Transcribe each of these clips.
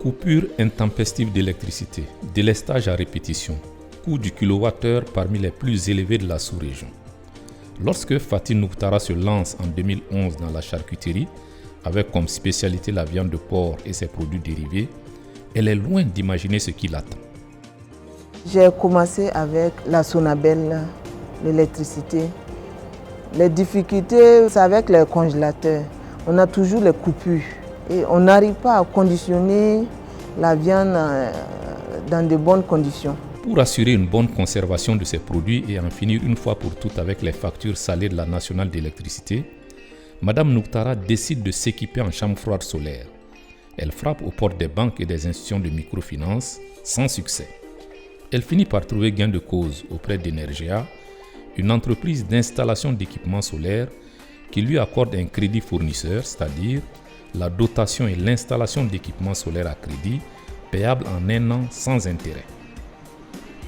Coupure intempestive d'électricité, délestage à répétition, coût du kilowattheure parmi les plus élevés de la sous-région. Lorsque Fatih Nouktara se lance en 2011 dans la charcuterie, avec comme spécialité la viande de porc et ses produits dérivés, elle est loin d'imaginer ce qui l'attend. J'ai commencé avec la Sonabel, l'électricité. Les difficultés, c'est avec les congélateurs. On a toujours les coupures et on n'arrive pas à conditionner la viande dans de bonnes conditions. Pour assurer une bonne conservation de ces produits et en finir une fois pour toutes avec les factures salées de la nationale d'électricité, Madame Nouktara décide de s'équiper en chambre froide solaire. Elle frappe aux portes des banques et des institutions de microfinance sans succès. Elle finit par trouver gain de cause auprès d'Energia, une entreprise d'installation d'équipements solaires qui lui accorde un crédit fournisseur, c'est-à-dire la dotation et l'installation d'équipements solaires à crédit payable en 1 an sans intérêt.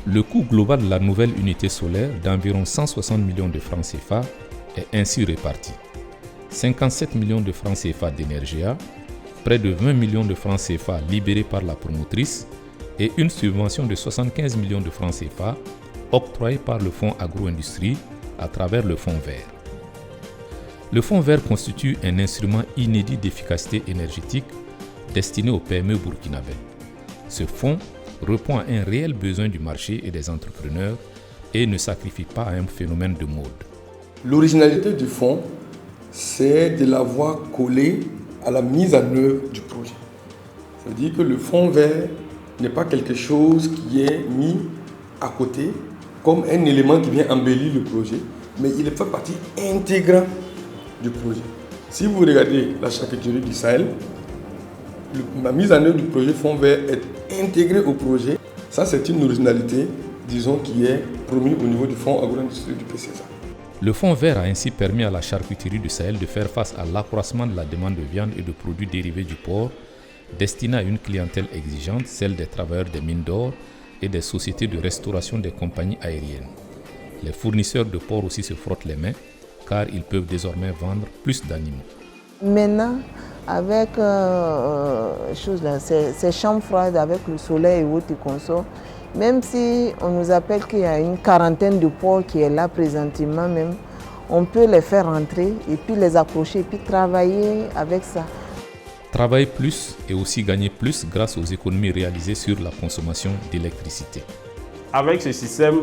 Le coût global de la nouvelle unité solaire d'environ 160 millions de francs CFA est ainsi réparti. 57 millions de francs CFA d'Energia, près de 20 millions de francs CFA libérés par la promotrice et une subvention de 75 millions de francs CFA octroyée par le Fonds agro-industrie à travers le Fonds vert. Le Fonds vert constitue un instrument inédit d'efficacité énergétique destiné aux PME burkinabés. Ce fonds répond à un réel besoin du marché et des entrepreneurs et ne sacrifie pas à un phénomène de mode. L'originalité du fonds, c'est de l'avoir collé à la mise en œuvre du projet. Ça veut dire que le fonds vert n'est pas quelque chose qui est mis à côté comme un élément qui vient embellir le projet, mais il fait partie intégrante du projet. Si vous regardez la charcuterie du Sahel, la mise en œuvre du projet fonds vert est intégrée au projet. Ça, c'est une originalité, disons, qui est promise au niveau du Fonds agro-industrie du PCSA. Le Fonds vert a ainsi permis à la charcuterie du Sahel de faire face à l'accroissement de la demande de viande et de produits dérivés du porc, destinée à une clientèle exigeante, celle des travailleurs des mines d'or et des sociétés de restauration des compagnies aériennes. Les fournisseurs de porc aussi se frottent les mains, car ils peuvent désormais vendre plus d'animaux. Maintenant, avec ces chambres froides, avec le soleil et autres consorts, même si on nous appelle qu'il y a une quarantaine de porcs qui est là présentement même, on peut les faire rentrer et puis les accrocher et puis travailler avec ça. Travailler plus et aussi gagner plus grâce aux économies réalisées sur la consommation d'électricité. Avec ce système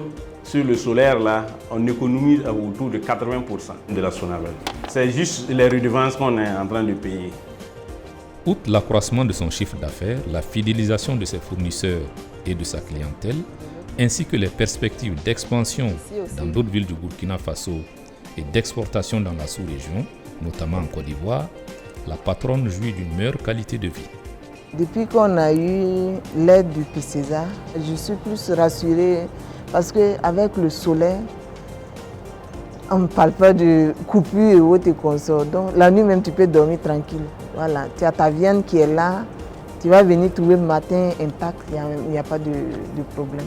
sur le solaire, là, on économise autour de 80% de la Sonabel. C'est juste les redevances qu'on est en train de payer. Outre l'accroissement de son chiffre d'affaires, la fidélisation de ses fournisseurs et de sa clientèle, ainsi que les perspectives d'expansion dans d'autres villes du Burkina Faso et d'exportation dans la sous-région, notamment en Côte d'Ivoire, la patronne jouit d'une meilleure qualité de vie. Depuis qu'on a eu l'aide du PCSA, je suis plus rassurée parce qu'avec le soleil, on ne parle pas de coupure et autres consorts. Donc la nuit même, tu peux dormir tranquille. Voilà, tu as ta viande qui est là, tu vas venir trouver le matin intact, il n'y a pas de problème.